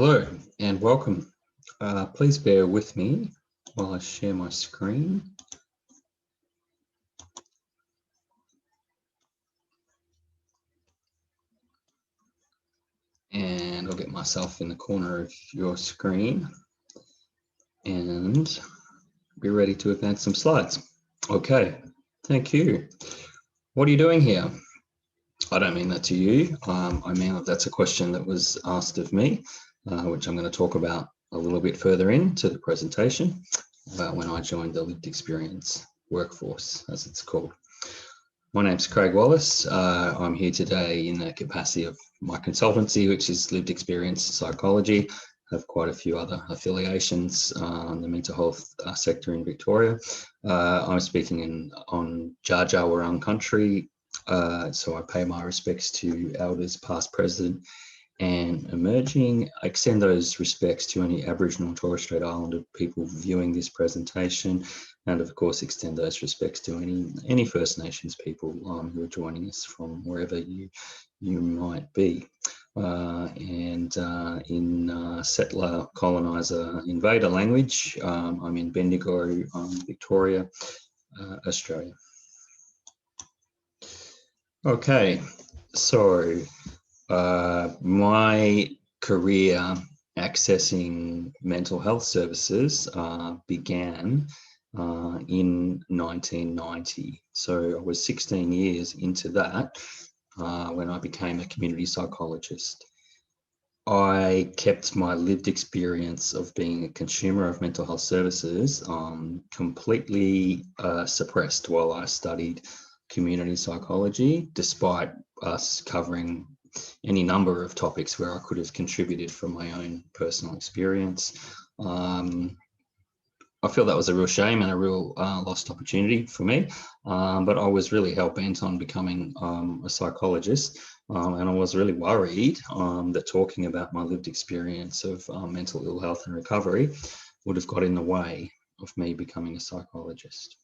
Hello and welcome. Please bear with me while I share my screen. And I'll get myself in the corner of your screen and be ready to advance some slides. Okay, thank you. What are you doing here? I don't mean that to you. I mean that that's a question that was asked of me, which I'm going to talk about a little bit further into the presentation about when I joined the lived experience workforce, as it's called. My name's Craig Wallace. I'm here today in the capacity of my consultancy, which is Lived Experience Psychology. I have quite a few other affiliations in the mental health sector in Victoria. I'm speaking on Dja Dja Wurrung country, so I pay my respects to elders past, present and emerging. I extend those respects to any Aboriginal and Torres Strait Islander people viewing this presentation, and of course extend those respects to any First Nations people who are joining us from wherever you might be. In settler, coloniser, invader language, I'm in Bendigo, Victoria, Australia. Okay, so my career accessing mental health services began in 1990. So I was 16 years into that when I became a community psychologist. I kept my lived experience of being a consumer of mental health services completely suppressed while I studied community psychology, despite us covering any number of topics where I could have contributed from my own personal experience. I feel that was a real shame and a real lost opportunity for me, but I was really hell-bent on becoming a psychologist, and I was really worried that talking about my lived experience of mental ill health and recovery would have got in the way of me becoming a psychologist.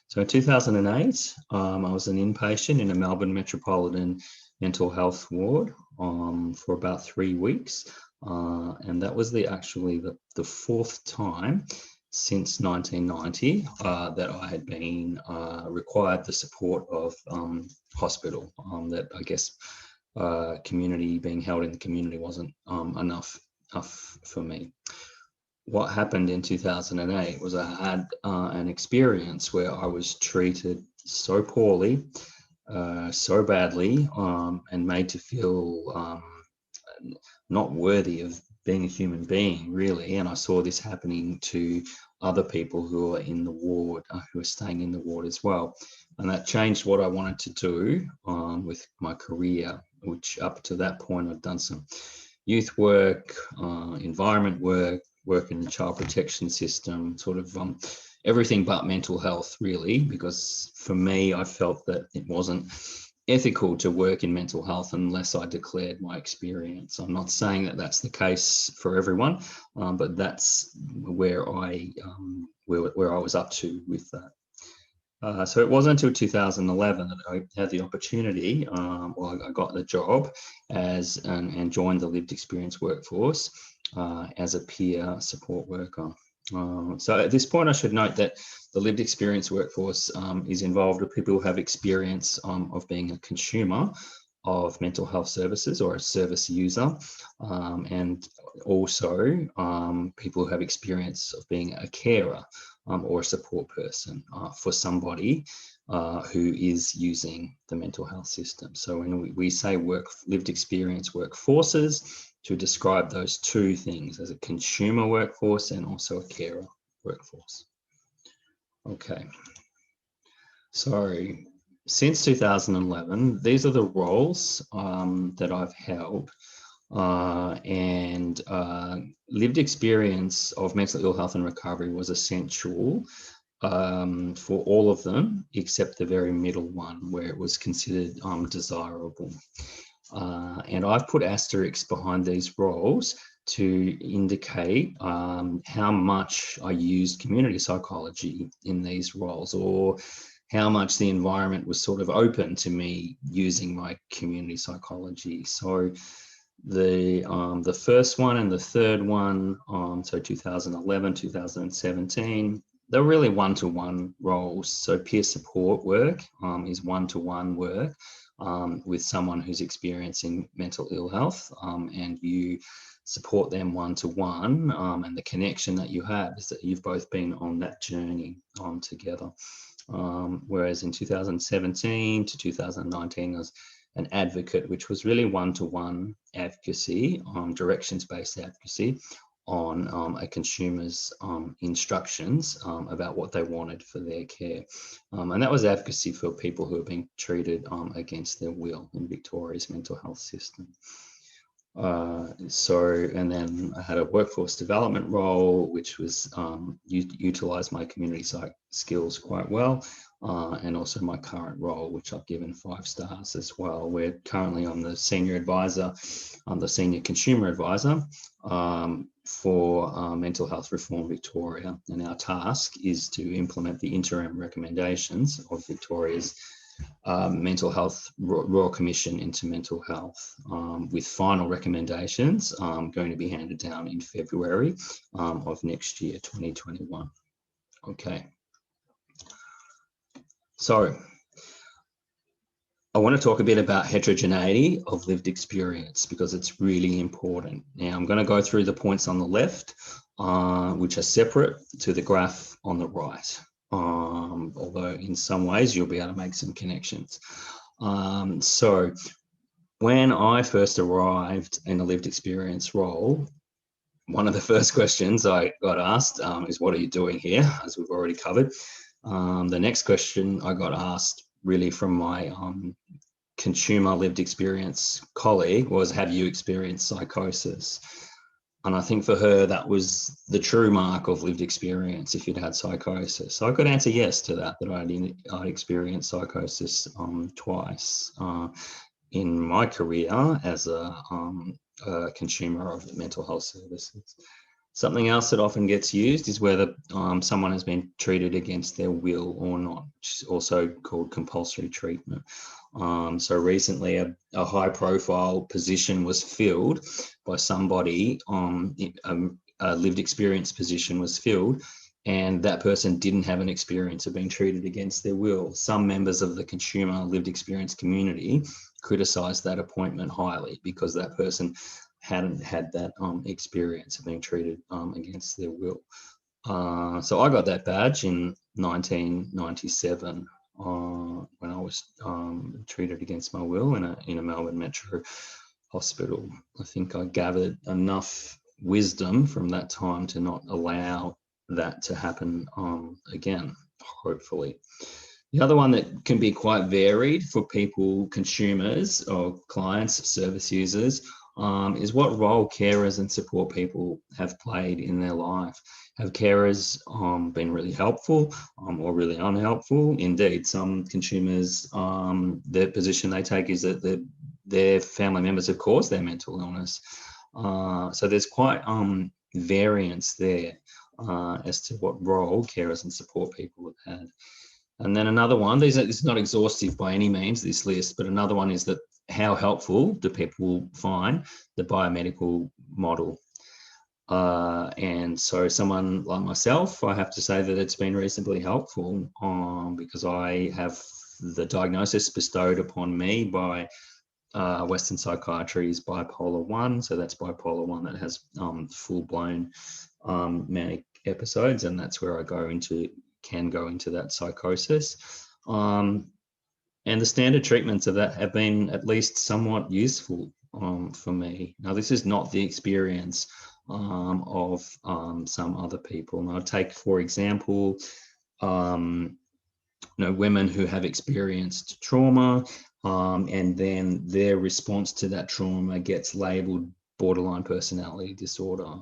So in 2008, I was an inpatient in a Melbourne Metropolitan mental health ward for about 3 weeks. And that was actually the fourth time since 1990 that I had been required the support of hospital, that I guess community, being held in the community wasn't enough for me. What happened in 2008 was I had an experience where I was treated so poorly, so badly, and made to feel not worthy of being a human being, really. And I saw this happening to other people who are in the ward, who are staying in the ward as well. And that changed what I wanted to do with my career, which up to that point I'd done some youth work, environment work in the child protection system, sort of everything but mental health, really, because for me, I felt that it wasn't ethical to work in mental health unless I declared my experience. I'm not saying that that's the case for everyone, but that's where I was up to with that. So it wasn't until 2011 that I had the opportunity, I got the job and joined the lived experience workforce as a peer support worker. So at this point, I should note that the lived experience workforce is involved with people who have experience of being a consumer of mental health services or a service user, and also people who have experience of being a carer or a support person for somebody who is using the mental health system. So when we say lived experience workforces, to describe those two things, as a consumer workforce and also a carer workforce. Okay, so since 2011, these are the roles that I've held, and lived experience of mental ill health and recovery was essential for all of them, except the very middle one, where it was considered desirable. And I've put asterisks behind these roles to indicate how much I used community psychology in these roles, or how much the environment was sort of open to me using my community psychology. So the first one and the third one, so 2011, 2017, they're really one-to-one roles. So peer support work is one-to-one work with someone who's experiencing mental ill health, and you support them one-to-one, and the connection that you have is that you've both been on that journey together. Whereas in 2017 to 2019, I was an advocate, which was really one-to-one advocacy, directions-based advocacy on a consumer's instructions about what they wanted for their care. And that was advocacy for people who are being treated against their will in Victoria's mental health system. And then I had a workforce development role, which was utilized my community psych skills quite well, and also my current role, which I've given 5 stars as well. We're currently on the senior advisor, the senior consumer advisor for Mental Health Reform Victoria, and our task is to implement the interim recommendations of Victoria's Mental Health Royal Commission into mental health, with final recommendations going to be handed down in February of next year, 2021. Okay. So I want to talk a bit about heterogeneity of lived experience because it's really important. Now I'm going to go through the points on the left, which are separate to the graph on the right. Although in some ways you'll be able to make some connections. So when I first arrived in a lived experience role, one of the first questions I got asked is, what are you doing here? As we've already covered. The next question I got asked really from my consumer lived experience colleague was, have you experienced psychosis? And I think for her, that was the true mark of lived experience if you'd had psychosis. So I could answer yes to that I'd experienced psychosis twice in my career as a consumer of mental health services. Something else that often gets used is whether someone has been treated against their will or not, which is also called compulsory treatment. So recently a high profile position was filled by somebody, a lived experience position was filled, and that person didn't have an experience of being treated against their will. Some members of the consumer lived experience community criticised that appointment highly because that person hadn't had that experience of being treated against their will. So I got that badge in 1997 when I was treated against my will in a Melbourne Metro hospital. I think I gathered enough wisdom from that time to not allow that to happen again, hopefully. The other one that can be quite varied for people, consumers or clients, service users, is what role carers and support people have played in their life. Have carers been really helpful or really unhelpful? Indeed, some consumers, the position they take is that their family members have caused their mental illness. So there's quite variance there as to what role carers and support people have had. And then another one, this is not exhaustive by any means, this list, but another one is that how helpful do people find the biomedical model? And so someone like myself, I have to say that it's been reasonably helpful because I have the diagnosis bestowed upon me by Western Psychiatry's bipolar 1. So that's bipolar 1 that has full-blown manic episodes, and that's where I can go into that psychosis. And the standard treatments of that have been at least somewhat useful for me. Now, this is not the experience of some other people. And I'll take, for example, women who have experienced trauma, and then their response to that trauma gets labelled borderline personality disorder.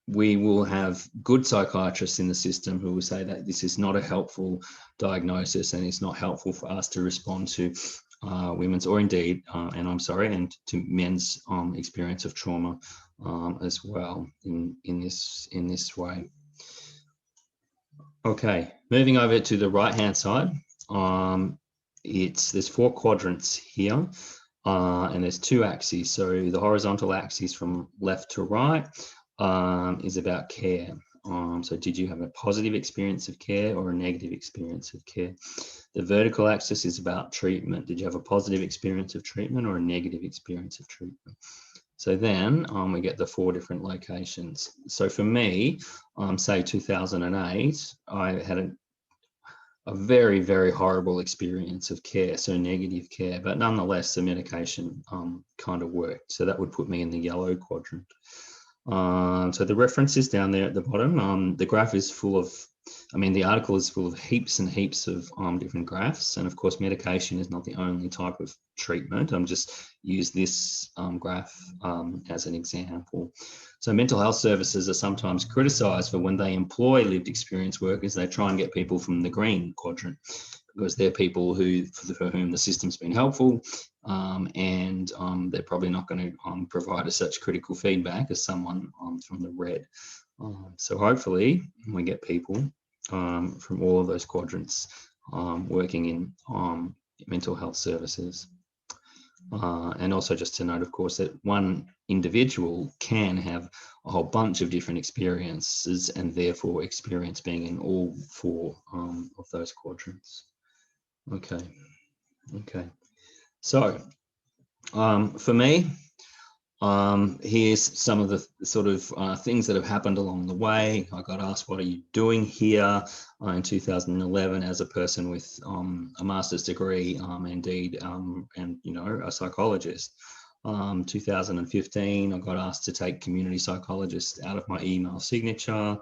We will have good psychiatrists in the system who will say that this is not a helpful diagnosis and it's not helpful for us to respond to women's, or indeed, and to men's experience of trauma as well in this way. Okay, moving over to the right-hand side, there's 4 quadrants here. And there's two axes. So the horizontal axis from left to right is about care. So did you have a positive experience of care or a negative experience of care? The vertical axis is about treatment. Did you have a positive experience of treatment or a negative experience of treatment? So then we get the 4 different locations. So for me, say 2008, I had a very, very horrible experience of care, so negative care, but nonetheless, the medication kind of worked. So that would put me in the yellow quadrant. So the reference is down there at the bottom. The graph is full of, the article is full of heaps and heaps of different graphs. And of course, medication is not the only type of treatment. I'm just use this graph as an example. So mental health services are sometimes criticised for when they employ lived experience workers, they try and get people from the green quadrant because they're people for whom the system's been helpful, and they're probably not going to provide us such critical feedback as someone from the red. So hopefully we get people from all of those quadrants working in mental health services. And also just to note, of course, that one individual can have a whole bunch of different experiences and therefore experience being in all 4 of those quadrants. Okay. So for me, here's some of the sort of things that have happened along the way. I got asked, what are you doing here in 2011 as a person with a master's degree, indeed, and, a psychologist. 2015, I got asked to take community psychologist out of my email signature.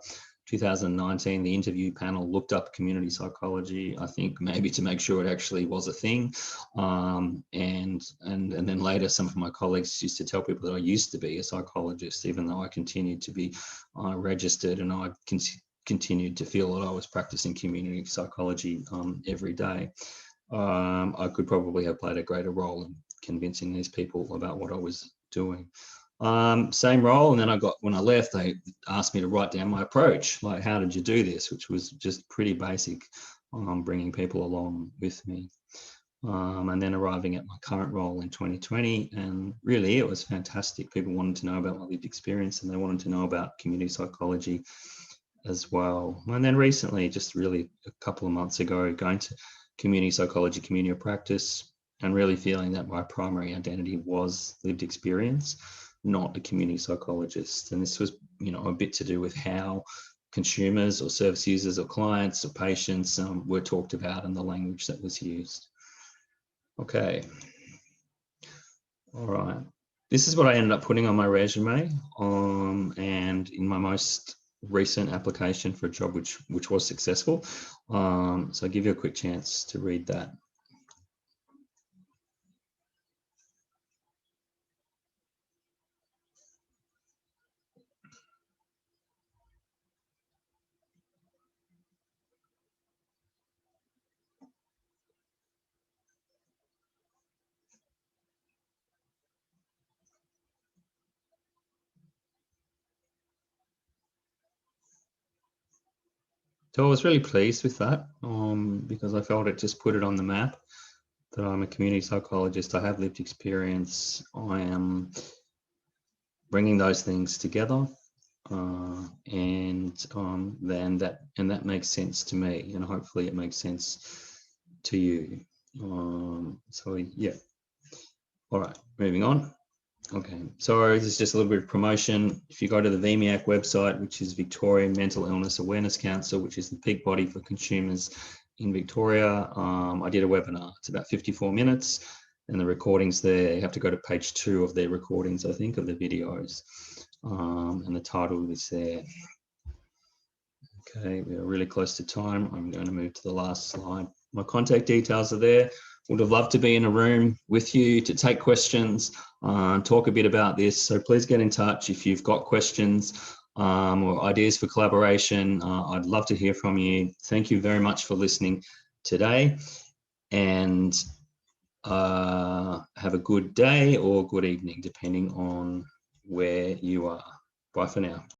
2019, the interview panel looked up community psychology, I think maybe to make sure it actually was a thing. And then later, some of my colleagues used to tell people that I used to be a psychologist, even though I continued to be registered, and I continued to feel that I was practicing community psychology every day. I could probably have played a greater role in convincing these people about what I was doing. Same role, and then when I left, they asked me to write down my approach, like how did you do this, which was just pretty basic, bringing people along with me. And then arriving at my current role in 2020, and really it was fantastic. People wanted to know about my lived experience, and they wanted to know about community psychology as well. And then recently, just really a couple of months ago, going to community psychology, community of practice, and really feeling that my primary identity was lived experience, not a community psychologist. And this was, a bit to do with how consumers or service users or clients or patients were talked about and the language that was used. Okay. All right. This is what I ended up putting on my resume, and in my most recent application for a job which was successful. So I'll give you a quick chance to read that. So I was really pleased with that, because I felt it just put it on the map that I'm a community psychologist. I have lived experience. I am bringing those things together, and then that makes sense to me, and hopefully it makes sense to you. So yeah. All right, moving on. Okay, so this is just a little bit of promotion. If you go to the VMIAC website, which is Victorian Mental Illness Awareness Council, which is the peak body for consumers in Victoria, I did a webinar. It's about 54 minutes, and the recordings there, you have to go to page 2 of their recordings, I think, of the videos, and the title is there. Okay, we're really close to time. I'm going to move to the last slide. My contact details are there. Would have loved to be in a room with you to take questions, talk a bit about this. So please get in touch if you've got questions or ideas for collaboration. I'd love to hear from you. Thank you very much for listening today, and have a good day or good evening, depending on where you are. Bye for now.